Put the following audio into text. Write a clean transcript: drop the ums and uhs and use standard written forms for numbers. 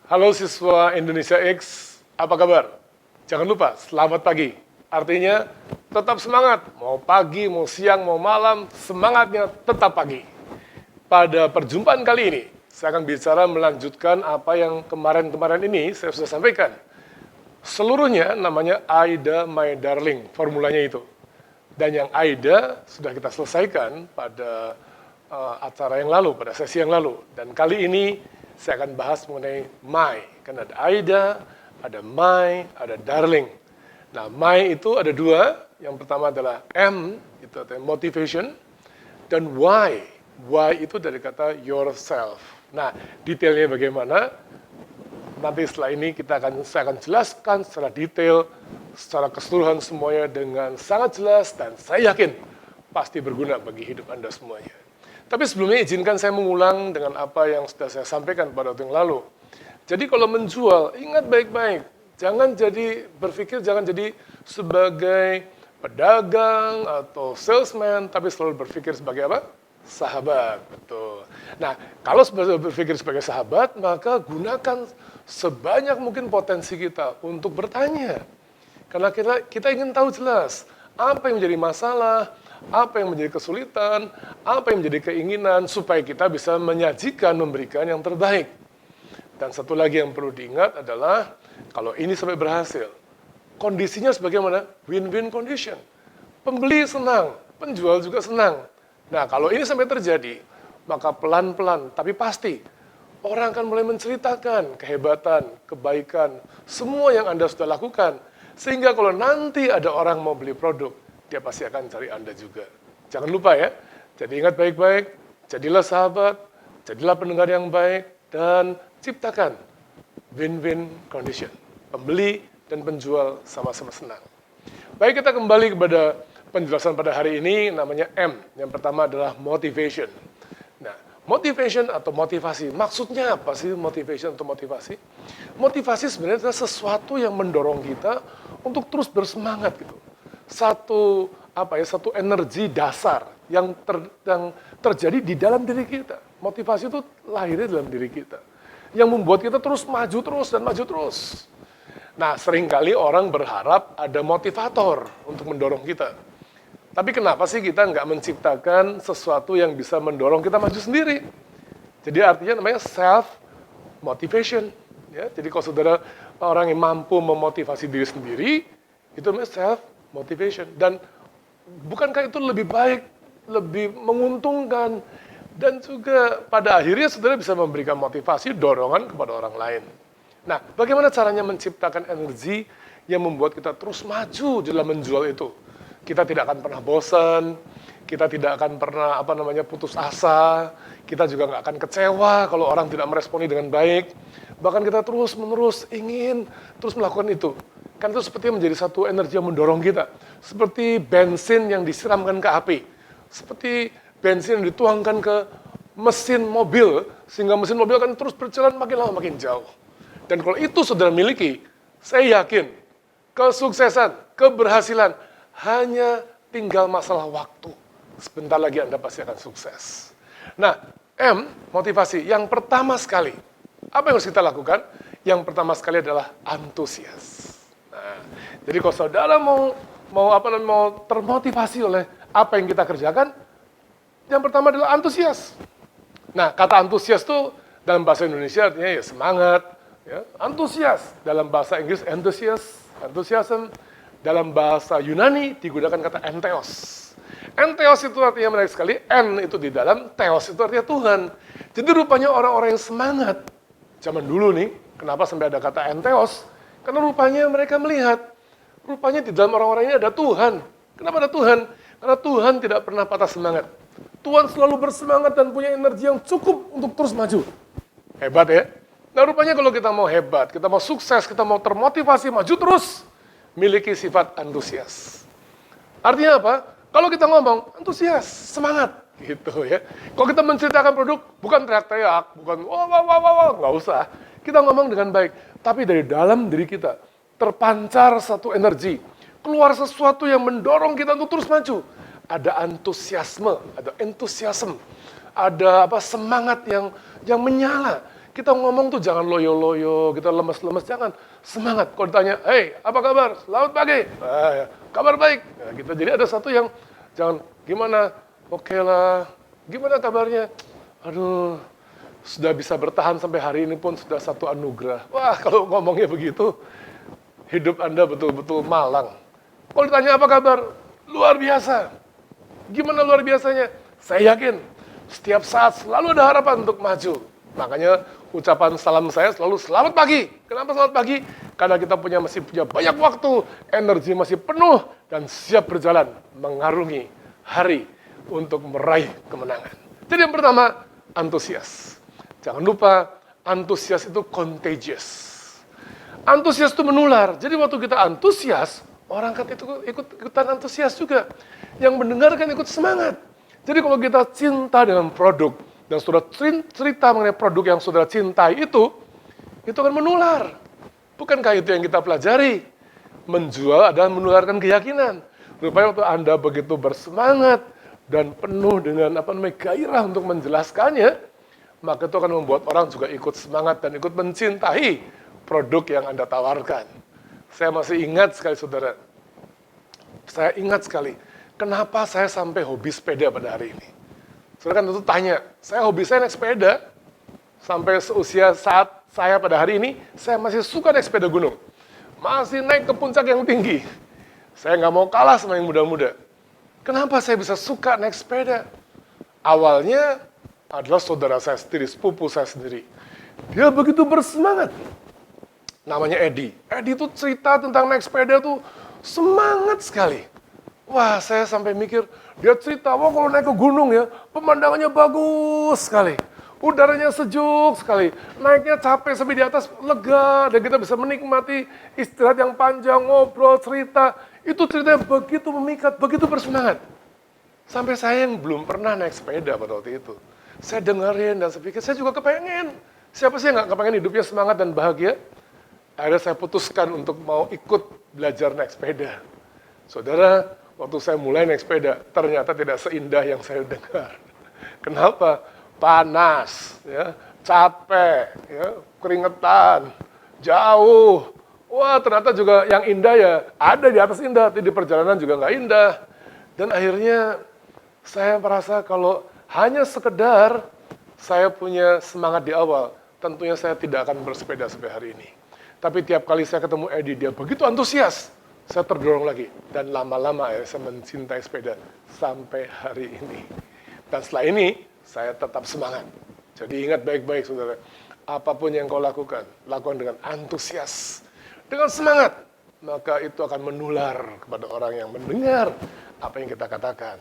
Halo siswa Indonesia X, apa kabar? Jangan lupa, selamat pagi. Artinya, tetap semangat. Mau pagi, mau siang, mau malam, semangatnya tetap pagi. Pada perjumpaan kali ini, saya akan bicara melanjutkan apa yang kemarin-kemarin ini saya sudah sampaikan. Seluruhnya namanya Aida My Darling, formulanya itu. Dan yang Aida sudah kita selesaikan pada acara yang lalu, pada sesi yang lalu. Dan kali ini saya akan bahas mengenai my. Kan ada Aida, ada my, ada darling. Nah, my itu ada dua. Yang pertama adalah M, itu artinya motivation. Dan why. Why itu dari kata yourself. Nah, detailnya bagaimana? Nanti setelah ini saya akan jelaskan secara detail, secara keseluruhan semuanya dengan sangat jelas. Dan saya yakin pasti berguna bagi hidup Anda semuanya. Tapi sebelumnya izinkan saya mengulang dengan apa yang sudah saya sampaikan pada waktu yang lalu. Jadi kalau menjual, ingat baik-baik. Jangan jadi sebagai pedagang atau salesman, tapi selalu berpikir sebagai apa? Sahabat. Betul. Nah, kalau berpikir sebagai sahabat, maka gunakan sebanyak mungkin potensi kita untuk bertanya. Karena kita ingin tahu jelas apa yang menjadi masalah, apa yang menjadi kesulitan, apa yang menjadi keinginan, supaya kita bisa menyajikan, memberikan yang terbaik. Dan satu lagi yang perlu diingat adalah, kalau ini sampai berhasil, kondisinya sebagaimana? Win-win condition. Pembeli senang, penjual juga senang. Nah, kalau ini sampai terjadi, maka pelan-pelan, tapi pasti, orang akan mulai menceritakan kehebatan, kebaikan, semua yang Anda sudah lakukan. Sehingga kalau nanti ada orang mau beli produk, dia pasti akan cari Anda juga. Jangan lupa ya, jadi ingat baik-baik, jadilah sahabat, jadilah pendengar yang baik, dan ciptakan win-win condition. Pembeli dan penjual sama-sama senang. Baik, kita kembali kepada penjelasan pada hari ini, namanya M. Yang pertama adalah motivation. Nah, motivation atau motivasi, maksudnya apa sih motivation atau motivasi? Motivasi sebenarnya adalah sesuatu yang mendorong kita untuk terus bersemangat gitu. Satu energi dasar yang terjadi di dalam diri kita. Motivasi itu lahirnya dalam diri kita, yang membuat kita terus maju terus dan maju terus. Nah, seringkali orang berharap ada motivator untuk mendorong kita. Tapi kenapa sih kita nggak menciptakan sesuatu yang bisa mendorong kita maju sendiri? Jadi artinya namanya self-motivation. Ya, jadi kalau saudara orang yang mampu memotivasi diri sendiri, itu namanya self-motivation. Dan bukankah itu lebih baik, lebih menguntungkan, dan juga pada akhirnya saudara bisa memberikan motivasi, dorongan kepada orang lain. Nah, bagaimana caranya menciptakan energi yang membuat kita terus maju dalam menjual itu? Kita tidak akan pernah bosan, kita tidak akan pernah putus asa, kita juga nggak akan kecewa kalau orang tidak meresponi dengan baik. Bahkan kita terus-menerus ingin terus melakukan itu. Kan itu seperti menjadi satu energi yang mendorong kita. Seperti bensin yang disiramkan ke api. Seperti bensin yang dituangkan ke mesin mobil, sehingga mesin mobil akan terus berjalan makin lama makin jauh. Dan kalau itu saudara miliki, saya yakin kesuksesan, keberhasilan hanya tinggal masalah waktu. Sebentar lagi Anda pasti akan sukses. Nah, M, motivasi. Yang pertama sekali, apa yang harus kita lakukan? Yang pertama sekali adalah antusias. Nah, jadi kalau saudara mau termotivasi oleh apa yang kita kerjakan, yang pertama adalah antusias. Nah, kata antusias itu dalam bahasa Indonesia artinya ya semangat, ya, antusias. Dalam bahasa Inggris enthusiasm. Dalam bahasa Yunani digunakan kata entheos. Entheos itu artinya menarik sekali, en itu di dalam, theos itu artinya Tuhan. Jadi rupanya orang-orang yang semangat, zaman dulu nih, kenapa sampai ada kata entheos? Karena rupanya mereka melihat, rupanya di dalam orang-orang ini ada Tuhan. Kenapa ada Tuhan? Karena Tuhan tidak pernah patah semangat. Tuhan selalu bersemangat dan punya energi yang cukup untuk terus maju. Hebat ya? Nah rupanya kalau kita mau hebat, kita mau sukses, kita mau termotivasi, maju terus, miliki sifat antusias. Artinya apa? Kalau kita ngomong, antusias, semangat. Gitu ya. Kalau kita menceritakan produk, bukan teriak-teriak, bukan wah, nggak usah. Kita ngomong dengan baik. Tapi dari dalam diri kita, terpancar satu energi. Keluar sesuatu yang mendorong kita untuk terus maju. Ada antusiasme, ada entusiasme. Ada semangat yang menyala. Kita ngomong tuh jangan loyo-loyo, kita lemes-lemes, jangan. Semangat. Kalau ditanya, hey, apa kabar? Selamat pagi. Ya, kabar baik. Nah, gitu. Jadi ada satu yang, jangan, gimana? Oke lah. Gimana kabarnya? Aduh, sudah bisa bertahan sampai hari ini pun sudah satu anugerah. Wah, kalau ngomongnya begitu, hidup Anda betul-betul malang. Kalau ditanya apa kabar? Luar biasa. Gimana luar biasanya? Saya yakin, setiap saat selalu ada harapan untuk maju. Makanya ucapan salam saya selalu selamat pagi. Kenapa selamat pagi? Karena kita masih punya banyak waktu, energi masih penuh, dan siap berjalan mengarungi hari untuk meraih kemenangan. Jadi yang pertama, antusias. Jangan lupa, antusias itu contagious. Antusias itu menular. Jadi waktu kita antusias, orang kan ikutan antusias juga. Yang mendengarkan ikut semangat. Jadi kalau kita cinta dengan produk, dan saudara cerita mengenai produk yang saudara cintai itu akan menular. Bukankah itu yang kita pelajari? Menjual adalah menularkan keyakinan. Rupanya waktu Anda begitu bersemangat dan penuh dengan gairah untuk menjelaskannya, maka itu akan membuat orang juga ikut semangat dan ikut mencintai produk yang Anda tawarkan. Saya masih ingat sekali, saudara. Saya ingat sekali, kenapa saya sampai hobi sepeda pada hari ini. Saudara kan tentu tanya, hobi saya naik sepeda, sampai seusia saat saya pada hari ini, saya masih suka naik sepeda gunung. Masih naik ke puncak yang tinggi. Saya nggak mau kalah sama yang muda-muda. Kenapa saya bisa suka naik sepeda? Awalnya adalah saudara saya sendiri, sepupu saya sendiri. Dia begitu bersemangat. Namanya Edi. Edi itu cerita tentang naik sepeda tuh semangat sekali. Wah, saya sampai mikir, dia cerita, wah kalau naik ke gunung ya, pemandangannya bagus sekali. Udaranya sejuk sekali. Naiknya capek sampai di atas lega, dan kita bisa menikmati istirahat yang panjang, ngobrol, cerita. Itu ceritanya begitu memikat, begitu bersemangat. Sampai saya yang belum pernah naik sepeda pada waktu itu. Saya dengerin dan saya pikir, saya juga kepengen. Siapa sih yang gak kepengen hidupnya semangat dan bahagia? Akhirnya saya putuskan untuk mau ikut belajar naik sepeda. Saudara, waktu saya mulai naik sepeda, ternyata tidak seindah yang saya dengar. Kenapa? Panas, ya, capek, ya, keringetan, jauh. Wah, ternyata juga yang indah ya, ada di atas indah, tapi di perjalanan juga nggak indah. Dan akhirnya saya merasa kalau hanya sekedar saya punya semangat di awal, tentunya saya tidak akan bersepeda sampai hari ini. Tapi tiap kali saya ketemu Edi, dia begitu antusias. Saya terdorong lagi, dan lama-lama saya mencintai sepeda sampai hari ini. Dan setelah ini, saya tetap semangat. Jadi ingat baik-baik, saudara. Apapun yang kau lakukan dengan antusias, dengan semangat. Maka itu akan menular kepada orang yang mendengar apa yang kita katakan.